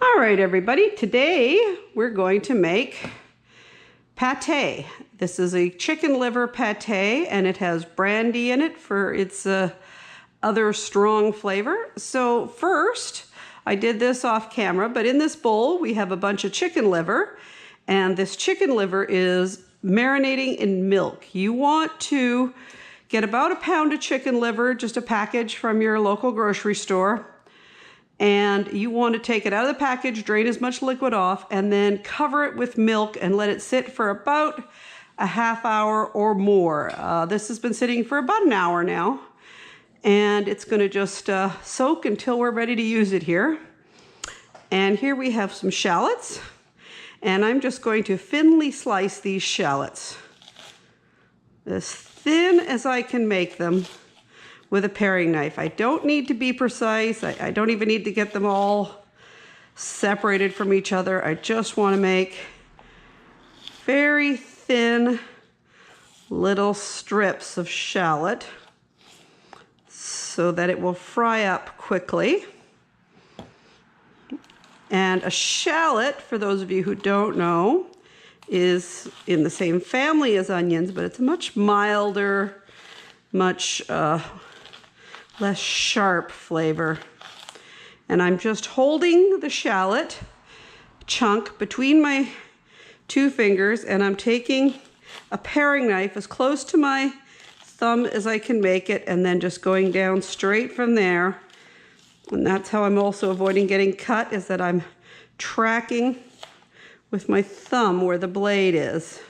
All right, everybody, today we're going to make pate. This is a chicken liver pate, and it has brandy in it for its other strong flavor. So first, I did this off camera, but in this bowl we have a bunch of chicken liver, and this chicken liver is marinating in milk. You want to get about a pound of chicken liver, just a package from your local grocery store. And you want to take it out of the package, drain as much liquid off, and then cover it with milk and let it sit for about a half hour or more. This has been sitting for about an hour now, and it's going to just soak until we're ready to use it here. And here we have some shallots, and I'm just going to thinly slice these shallots, as thin as I can make them, with a paring knife. I don't need to be precise. I don't even need to get them all separated from each other. I just want to make very thin little strips of shallot so that it will fry up quickly. And a shallot, for those of you who don't know, is in the same family as onions, but it's a much milder, much less sharp flavor. And I'm just holding the shallot chunk between my two fingers, and I'm taking a paring knife as close to my thumb as I can make it, and then just going down straight from there. And that's how I'm also avoiding getting cut, is that I'm tracking with my thumb where the blade is.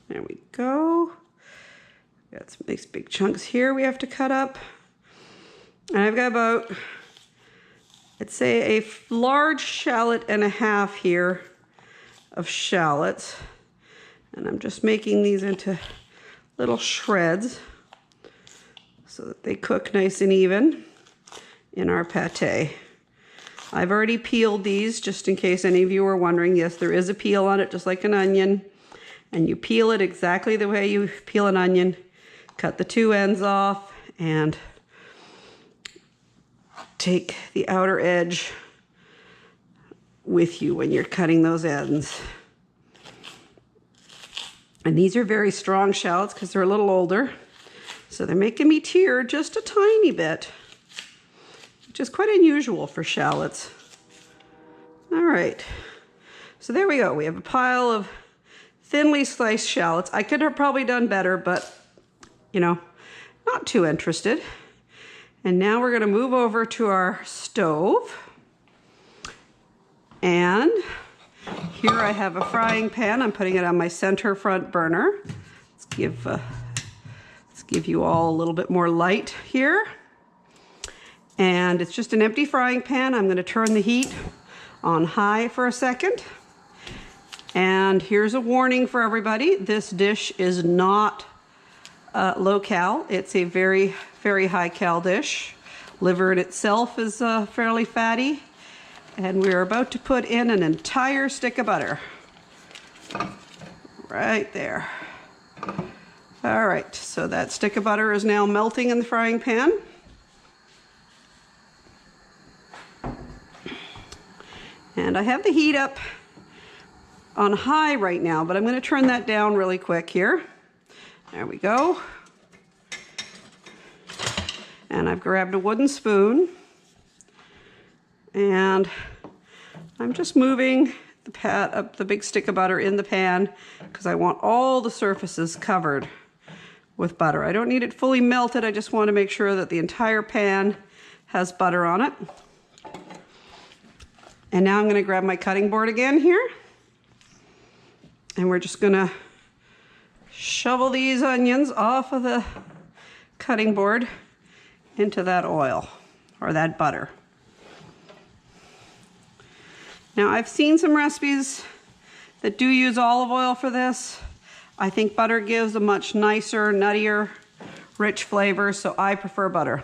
There we go. Got some nice big chunks here we have to cut up. And I've got about, let's say, a large shallot and a half here of shallots. And I'm just making these into little shreds so that they cook nice and even in our pate. I've already peeled these, just in case any of you are wondering. Yes, there is a peel on it, just like an onion. And you peel it exactly the way you peel an onion. Cut the two ends off and take the outer edge with you when you're cutting those ends. And these are very strong shallots because they're a little older. So they're making me tear just a tiny bit, which is quite unusual for shallots. All right, so there we go. We have a pile of thinly sliced shallots. I could have probably done better, but you know, not too interested. And now we're going to move over to our stove. And here I have a frying pan. I'm putting it on my center front burner. Let's give you all a little bit more light here. And it's just an empty frying pan. I'm going to turn the heat on high for a second. And here's a warning for everybody. This dish is not low cal. It's a very, very high cal dish. Liver in itself is fairly fatty. And we're about to put in an entire stick of butter. Right there. All right, so that stick of butter is now melting in the frying pan. And I have the heat up on high right now, but I'm going to turn that down really quick here. There we go. And I've grabbed a wooden spoon, and I'm just moving the big stick of butter in the pan because I want all the surfaces covered with butter. I don't need it fully melted. I just want to make sure that the entire pan has butter on it. And now I'm going to grab my cutting board again here, and we're just going to shovel these onions off of the cutting board into that oil or that butter. Now, I've seen some recipes that do use olive oil for this. I think butter gives a much nicer, nuttier, rich flavor, so I prefer butter.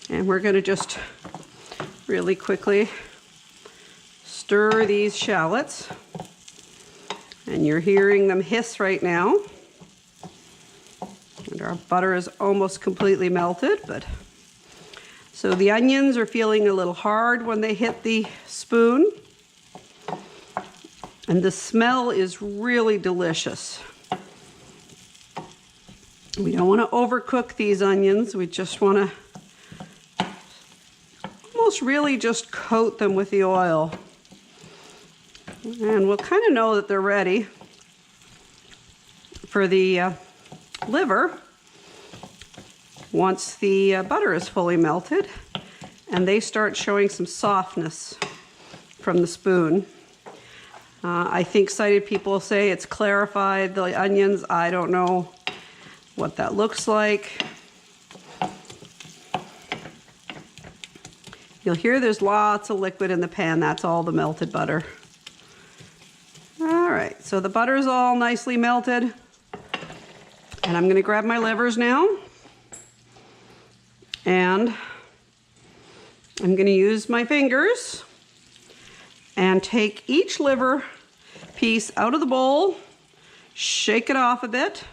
And we're going to just really quickly stir these shallots. And you're hearing them hiss right now. our butter is almost completely melted, but so the onions are feeling a little hard when they hit the spoon. And the smell is really delicious. We don't want to overcook these onions. We just want to almost really just coat them with the oil. And we'll kind of know that they're ready for the liver once the butter is fully melted and they start showing some softness from the spoon. I think sighted people say it's clarified the onions. I don't know what that looks like. You'll hear there's lots of liquid in the pan. That's all the melted butter. All right, so the butter's all nicely melted. And I'm gonna grab my livers now. And I'm gonna use my fingers and take each liver piece out of the bowl, shake it off a bit,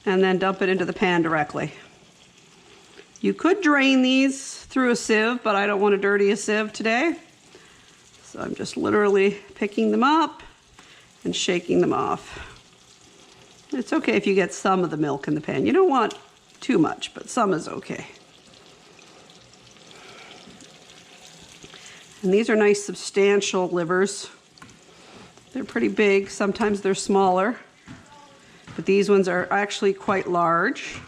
and then dump it into the pan directly. You could drain these through a sieve, but I don't want to dirty a sieve today. So I'm just literally picking them up and shaking them off. It's okay if you get some of the milk in the pan. You don't want too much, but some is okay. And these are nice substantial livers. They're pretty big. Sometimes they're smaller, but these ones are actually quite large.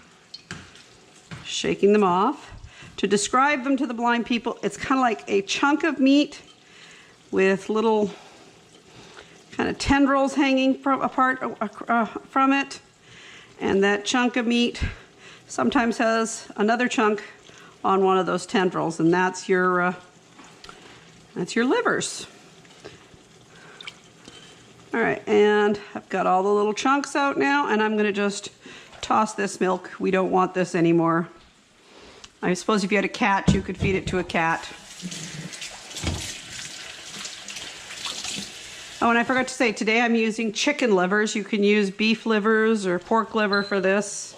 Shaking them off. To describe them to the blind people, it's kind of like a chunk of meat with little kind of tendrils hanging from it. And that chunk of meat sometimes has another chunk on one of those tendrils, and that's your livers. All right, and I've got all the little chunks out now, and I'm gonna just toss this milk. We don't want this anymore. I suppose if you had a cat, you could feed it to a cat. Oh, and I forgot to say, today I'm using chicken livers. You can use beef livers or pork liver for this.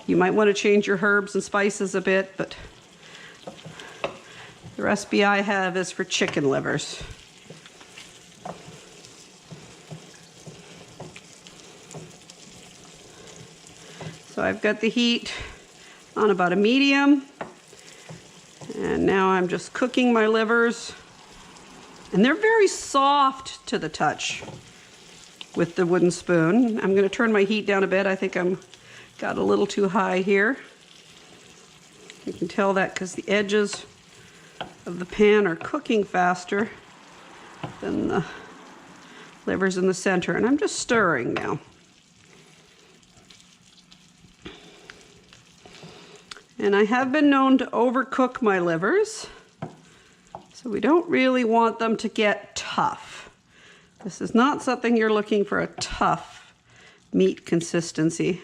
You might want to change your herbs and spices a bit, but the recipe I have is for chicken livers. So I've got the heat on about a medium, and now I'm just cooking my livers. And they're very soft to the touch with the wooden spoon. I'm going to turn my heat down a bit. I think I'm got a little too high here. You can tell that because the edges of the pan are cooking faster than the livers in the center. And I'm just stirring now. And I have been known to overcook my livers. So we don't really want them to get tough. This is not something you're looking for, a tough meat consistency.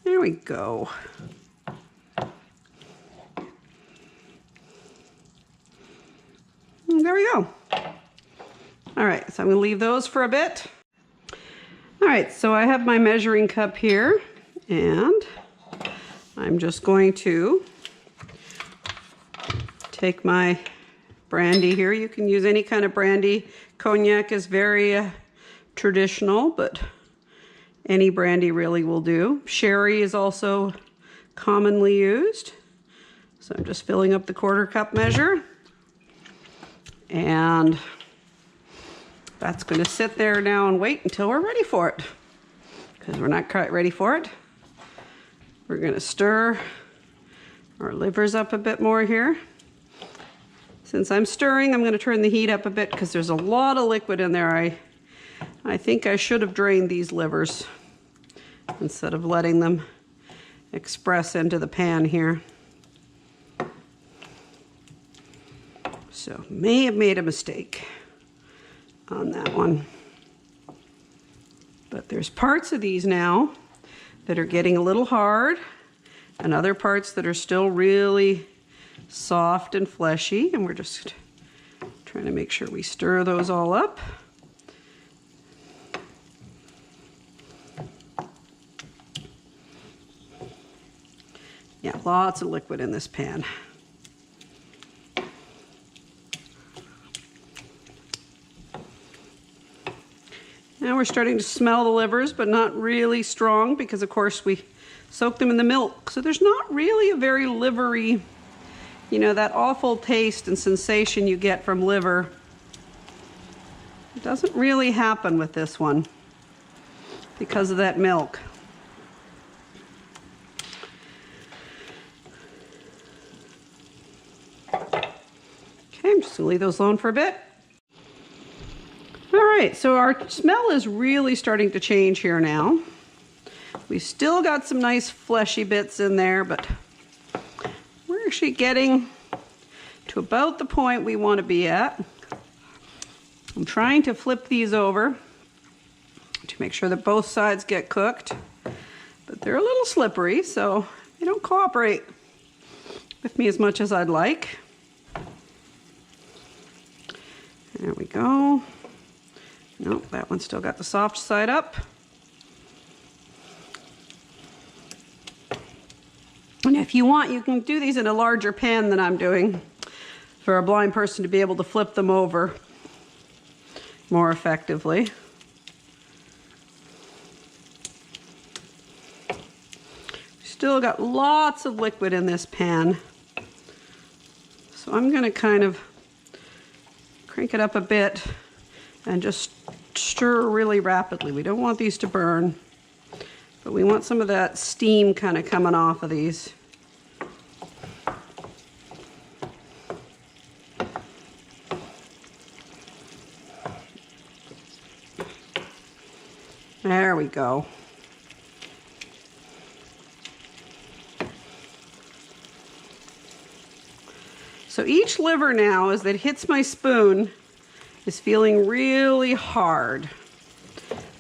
There we go. And there we go. All right, so I'm gonna leave those for a bit. All right, so I have my measuring cup here, and I'm just going to take my brandy here. You can use any kind of brandy. Cognac is very traditional, but any brandy really will do. Sherry is also commonly used. So I'm just filling up the 1/4 cup measure. And that's going to sit there now and wait until we're ready for it. Because we're not quite ready for it. We're going to stir our livers up a bit more here. Since I'm stirring, I'm going to turn the heat up a bit because there's a lot of liquid in there. I think I should have drained these livers instead of letting them express into the pan here. So may have made a mistake on that one. But there's parts of these now that are getting a little hard and other parts that are still really soft and fleshy, and we're just trying to make sure we stir those all up. Yeah, lots of liquid in this pan. Now we're starting to smell the livers, but not really strong because, of course, we soak them in the milk. So there's not really a very livery, you know, that awful taste and sensation you get from liver. It doesn't really happen with this one because of that milk. Okay, I'm just gonna leave those alone for a bit. All right, so our smell is really starting to change here now. We've still got some nice fleshy bits in there, but we're actually getting to about the point we want to be at. I'm trying to flip these over to make sure that both sides get cooked, but they're a little slippery, so they don't cooperate with me as much as I'd like. There we go. Nope, that one's still got the soft side up. And if you want, you can do these in a larger pan than I'm doing for a blind person to be able to flip them over more effectively. Still got lots of liquid in this pan. So I'm going to kind of crank it up a bit and just stir really rapidly. We don't want these to burn, but we want some of that steam kind of coming off of these. There we go. So each liver now, as it hits my spoon, is feeling really hard.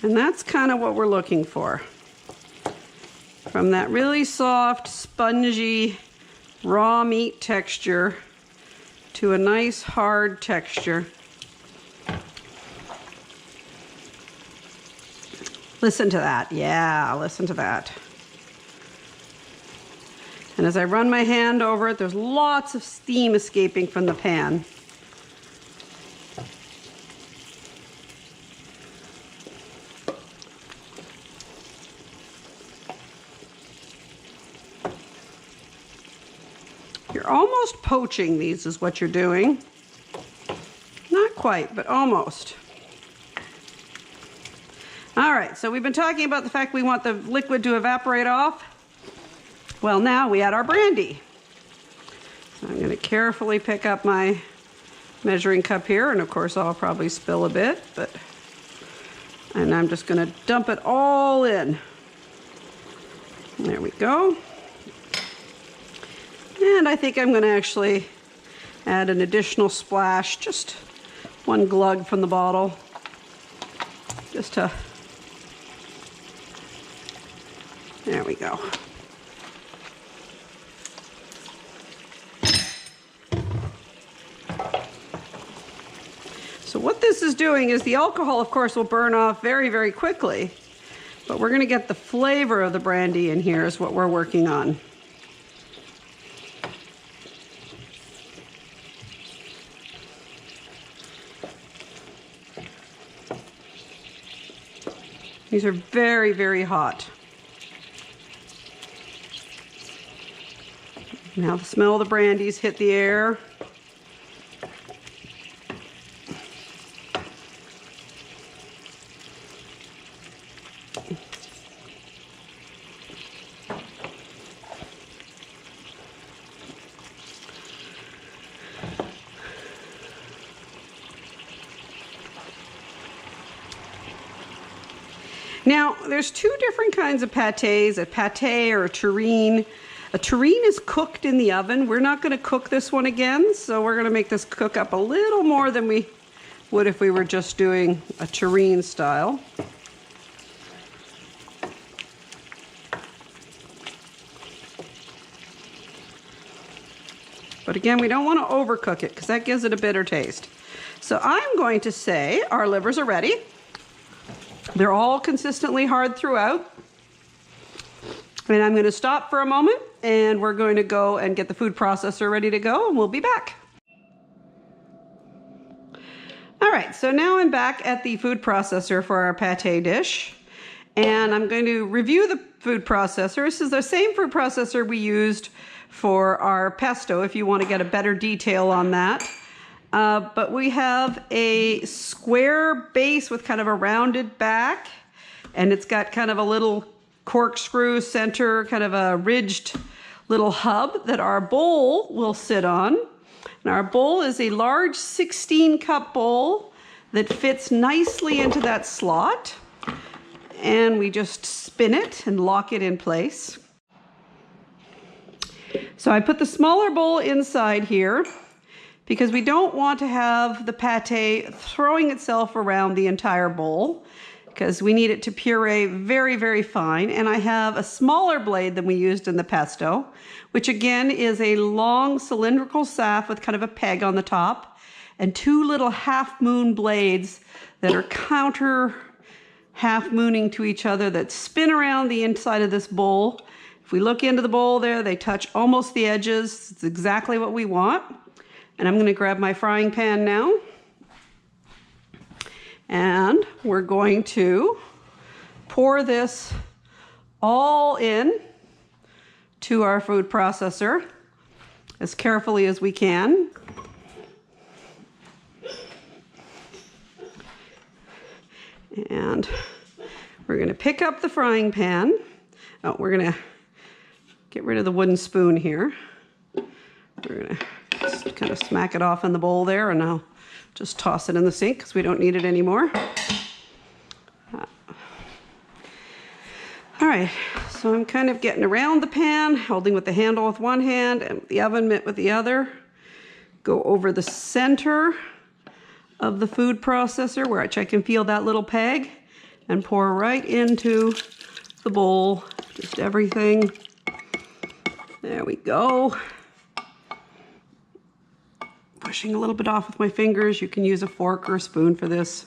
And that's kind of what we're looking for. From that really soft, spongy, raw meat texture to a nice hard texture. Listen to that. Yeah, listen to that. And as I run my hand over it, there's lots of steam escaping from the pan. You're almost poaching these is what you're doing. Not quite, but almost. All right, so we've been talking about the fact we want the liquid to evaporate off. Well, now we add our brandy. So I'm going to carefully pick up my measuring cup here, and of course I'll probably spill a bit, and I'm just going to dump it all in. There we go. And I think I'm going to actually add an additional splash, just one glug from the bottle, just to, there we go. So what this is doing is the alcohol, of course, will burn off very, very quickly, but we're going to get the flavor of the brandy in here is what we're working on. These are very, very hot. Now the smell of the brandy's hit the air. Now, there's two different kinds of pâtés, a pâté or a terrine. A terrine is cooked in the oven. We're not going to cook this one again, so we're going to make this cook up a little more than we would if we were just doing a terrine style. But again, we don't want to overcook it because that gives it a bitter taste. So I'm going to say our livers are ready. They're all consistently hard throughout. And I'm going to stop for a moment, and we're going to go and get the food processor ready to go, and we'll be back. All right, so now I'm back at the food processor for our pate dish, and I'm going to review the food processor. This is the same food processor we used for our pesto, if you want to get a better detail on that. But we have a square base with kind of a rounded back, and it's got kind of a little corkscrew center, kind of a ridged little hub that our bowl will sit on. And our bowl is a large 16-cup bowl that fits nicely into that slot. And we just spin it and lock it in place. So I put the smaller bowl inside here because we don't want to have the pate throwing itself around the entire bowl, because we need it to puree very, very fine. And I have a smaller blade than we used in the pesto, which again is a long cylindrical shaft with kind of a peg on the top, and two little half-moon blades that are counter half-mooning to each other that spin around the inside of this bowl. If we look into the bowl there, they touch almost the edges. It's exactly what we want. And I'm going to grab my frying pan now. And we're going to pour this all in to our food processor as carefully as we can. And we're going to pick up the frying pan. Oh, we're going to get rid of the wooden spoon here. We're going to just kind of smack it off in the bowl there, and I'll just toss it in the sink because we don't need it anymore. All right, so I'm kind of getting around the pan, holding with the handle with one hand and the oven mitt with the other. Go over the center of the food processor where I can feel that little peg, and pour right into the bowl, just everything. There we go. Pushing a little bit off with my fingers. You can use a fork or a spoon for this.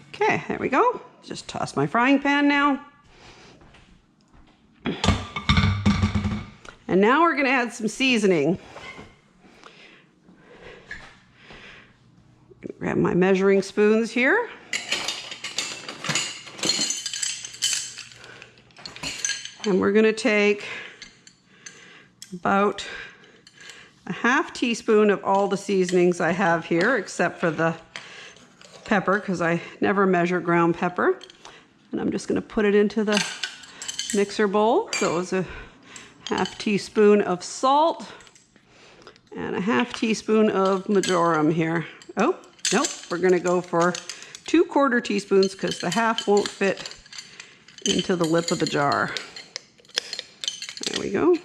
Okay, there we go. Just toss my frying pan now. And now we're going to add some seasoning. Grab my measuring spoons here. And we're going to take about a half teaspoon of all the seasonings I have here, except for the pepper, because I never measure ground pepper. And I'm just going to put it into the mixer bowl. So it was a half teaspoon of salt and a half teaspoon of marjoram here. Oh, nope, we're going to go for 2/4 teaspoons because the half won't fit into the lip of the jar. There we go.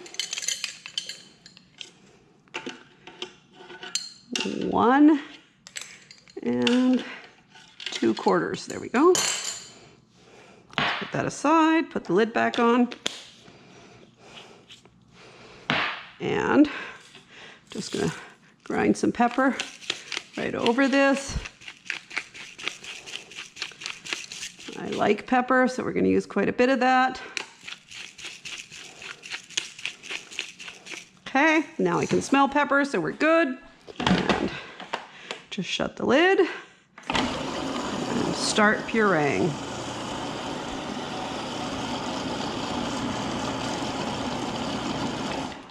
1 and 2/4. There we go. Put that aside, put the lid back on. And just gonna grind some pepper right over this. I like pepper, so we're gonna use quite a bit of that. Okay, now I can smell pepper, so we're good. And just shut the lid and start pureeing.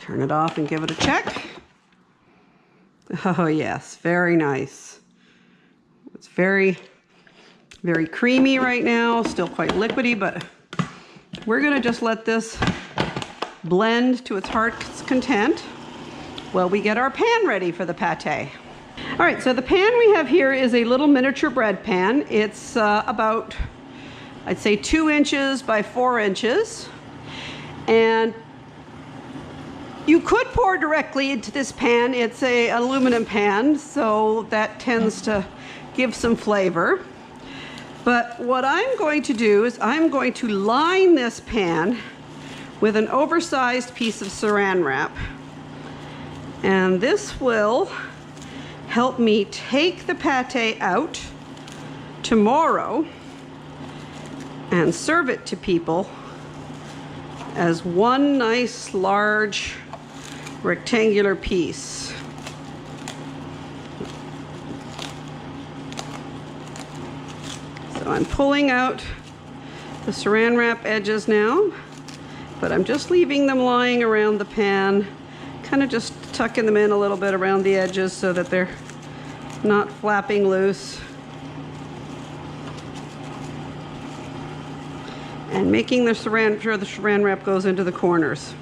Turn it off and give it a check. Oh yes, very nice. It's very, very creamy right now, still quite liquidy, but we're gonna just let this blend to its heart's content while we get our pan ready for the pate. All right, so the pan we have here is a little miniature bread pan. It's about, I'd say 2 inches by 4 inches. And you could pour directly into this pan. It's an aluminum pan, so that tends to give some flavor. But what I'm going to do is I'm going to line this pan with an oversized piece of saran wrap. And this will help me take the pate out tomorrow and serve it to people as one nice large rectangular piece. So I'm pulling out the saran wrap edges now, but I'm just leaving them lying around the pan, kind of just tucking them in a little bit around the edges so that they're not flapping loose. And making the sure the saran wrap goes into the corners.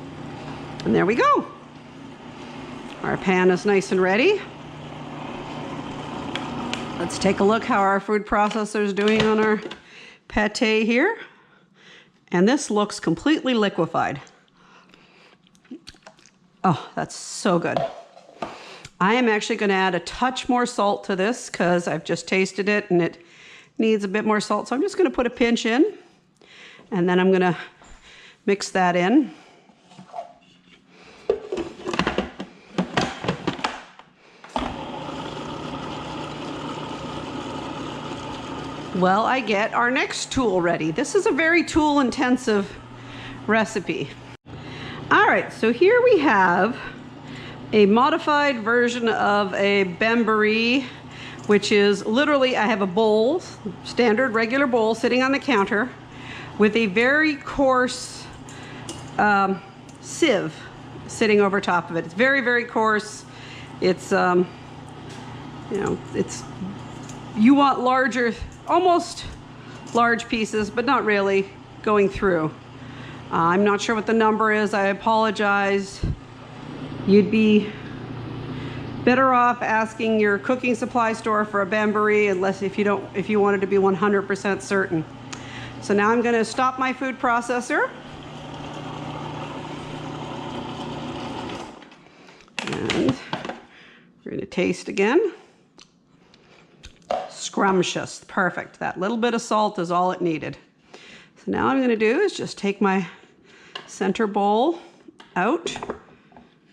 And there we go. Our pan is nice and ready. Let's take a look how our food processor is doing on our pate here. And this looks completely liquefied. Oh, that's so good. I am actually going to add a touch more salt to this because I've just tasted it and it needs a bit more salt. So I'm just going to put a pinch in, and then I'm going to mix that in. Well, I get our next tool ready. This is a very tool-intensive recipe. All right, so here we have a modified version of a bain-marie, which is literally, I have a bowl, standard regular bowl, sitting on the counter with a very coarse sieve sitting over top of it. It's very, very coarse. It's, you know, you want larger, almost large pieces, but not really going through. I'm not sure what the number is. I apologize. You'd be better off asking your cooking supply store for a bain-marie, unless if you wanted to be 100% certain. So now I'm going to stop my food processor. And we're going to taste again. Scrumptious, perfect. That little bit of salt is all it needed. So now what I'm going to do is just take my center bowl out.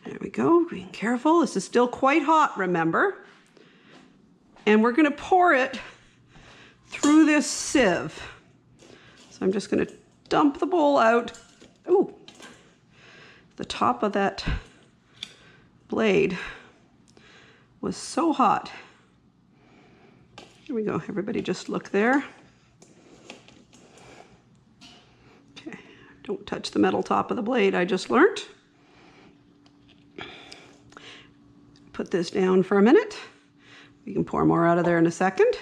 There we go, being careful. This is still quite hot, remember. And we're going to pour it through this sieve. So I'm just going to dump the bowl out. Ooh, the top of that blade was so hot. Here we go, everybody just look there. Okay, don't touch the metal top of the blade, I just learned. Put this down for a minute. We can pour more out of there in a second.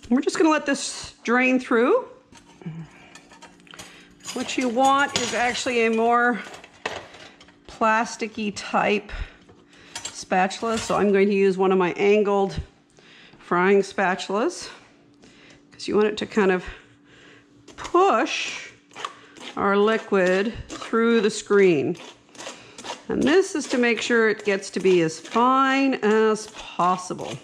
We're just going to let this drain through. What you want is actually a more plasticky type spatula. So I'm going to use one of my angled frying spatulas because you want it to kind of push our liquid through the screen. And this is to make sure it gets to be as fine as possible.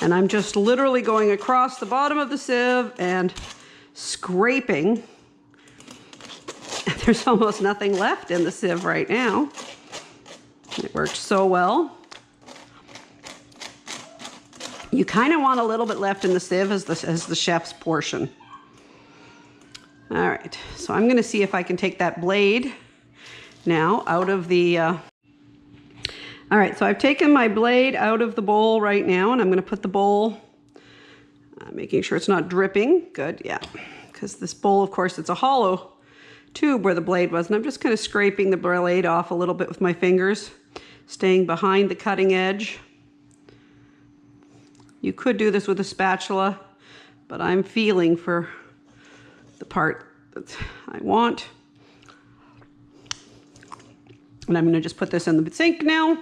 And I'm just literally going across the bottom of the sieve and scraping. There's almost nothing left in the sieve right now. It worked so well. You kind of want a little bit left in the sieve as the chef's portion. All right, so I'm gonna see if I can take that blade now out of the, all right, so I've taken my blade out of the bowl right now, and I'm gonna put the bowl, making sure it's not dripping. Good, yeah, because this bowl, of course, it's a hollow tube where the blade was, and I'm just kind of scraping the blade off a little bit with my fingers, staying behind the cutting edge. You could do this with a spatula, but I'm feeling for the part that I want. And I'm going to just put this in the sink now.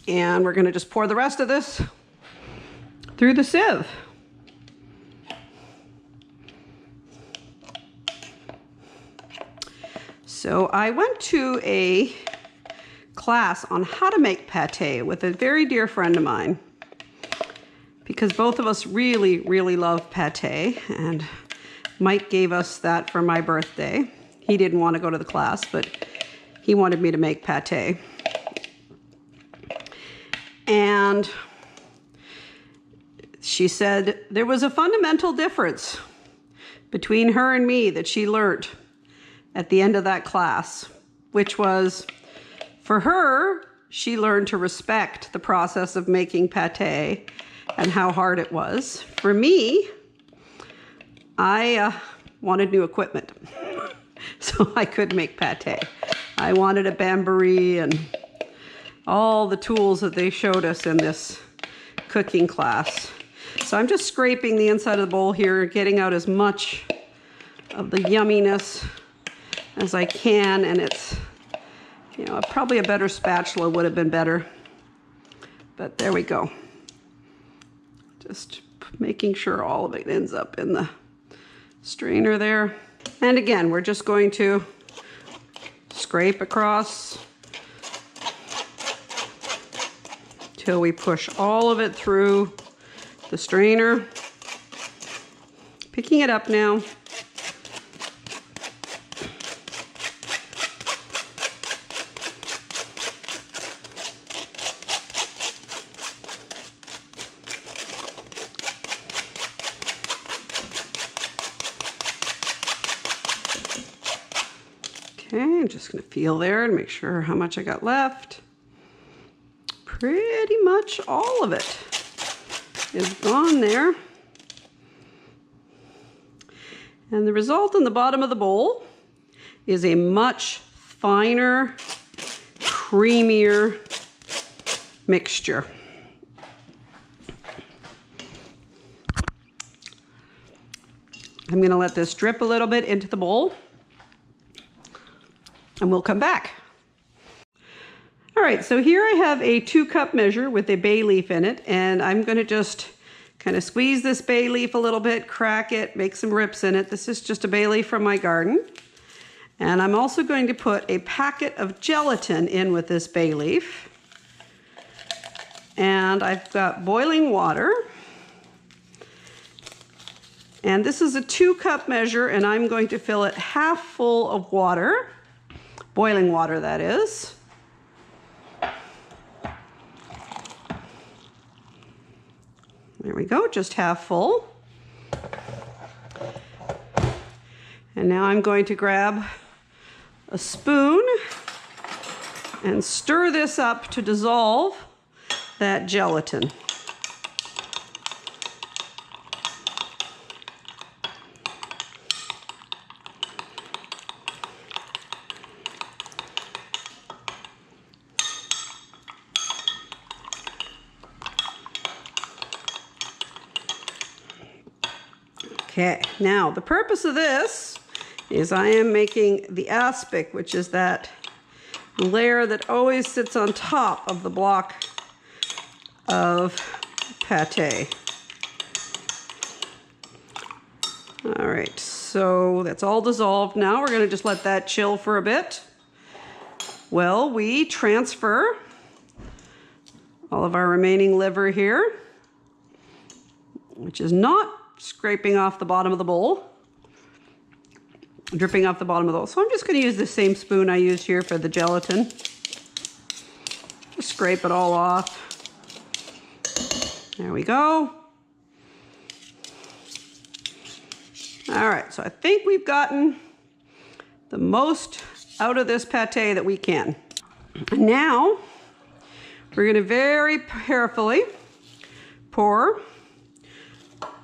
And we're going to just pour the rest of this through the sieve. So I went to a class on how to make pate with a very dear friend of mine, because both of us really, really love pate, and Mike gave us that for my birthday. He didn't want to go to the class, but he wanted me to make pate. And she said there was a fundamental difference between her and me that she learned at the end of that class, which was, for her, she learned to respect the process of making pate and how hard it was. For me, I wanted new equipment so I could make pate. I wanted a bain-marie and all the tools that they showed us in this cooking class. So I'm just scraping the inside of the bowl here, getting out as much of the yumminess as I can, and it's, you know, probably a better spatula would have been better, but there we go. Just making sure all of it ends up in the strainer there. And again, we're just going to scrape across till we push all of it through the strainer. Picking it up now. Okay, I'm just going to feel there and make sure how much I got left. Pretty much all of it is gone there. And the result in the bottom of the bowl is a much finer, creamier mixture. I'm going to let this drip a little bit into the bowl, and we'll come back. All right, so here I have a 2-cup measure with a bay leaf in it, and I'm going to just kind of squeeze this bay leaf a little bit, crack it, make some rips in it. This is just a bay leaf from my garden. And I'm also going to put a packet of gelatin in with this bay leaf. And I've got boiling water. And this is a 2-cup measure, and I'm going to fill it half full of water, boiling water that is. There we go, just half full. And now I'm going to grab a spoon and stir this up to dissolve that gelatin. Okay, now the purpose of this is I am making the aspic, which is that layer that always sits on top of the block of pate. All right, so that's all dissolved now. We're gonna just let that chill for a bit. Well, we transfer all of our remaining liver here, which is not scraping off the bottom of the bowl, dripping off the bottom of the bowl. So I'm just going to use the same spoon I used here for the gelatin. Just scrape it all off. There we go. All right, so I think we've gotten the most out of this pate that we can. Now, we're going to very carefully pour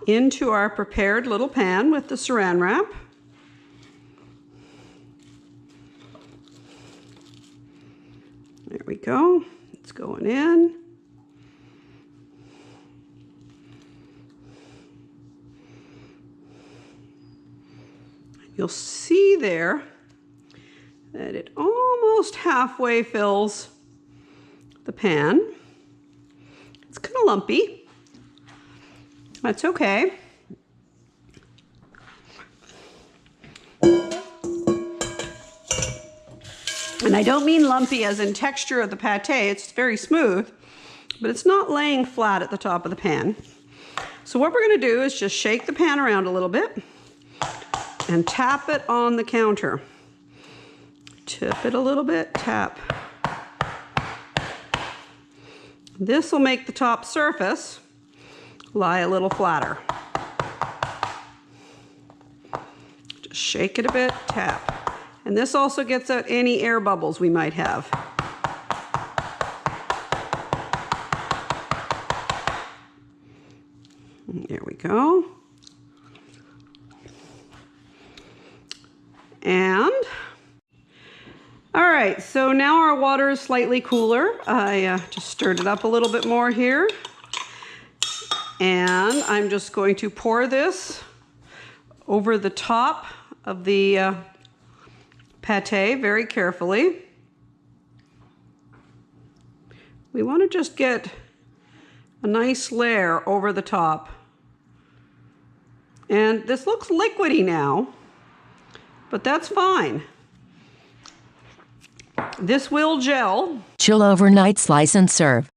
into our prepared little pan with the saran wrap. There we go. It's going in. You'll see there that it almost halfway fills the pan. It's kind of lumpy. That's okay. And I don't mean lumpy as in texture of the pate, it's very smooth, but it's not laying flat at the top of the pan. So what we're gonna do is just shake the pan around a little bit and tap it on the counter. Tip it a little bit, tap. This will make the top surface lie a little flatter. Just shake it a bit, tap. And this also gets out any air bubbles we might have. There we go. And, all right, so now our water is slightly cooler. I just stirred it up a little bit more here. And I'm just going to pour this over the top of the pate very carefully. We want to just get a nice layer over the top. And this looks liquidy now, but that's fine. This will gel. Chill overnight, slice and serve.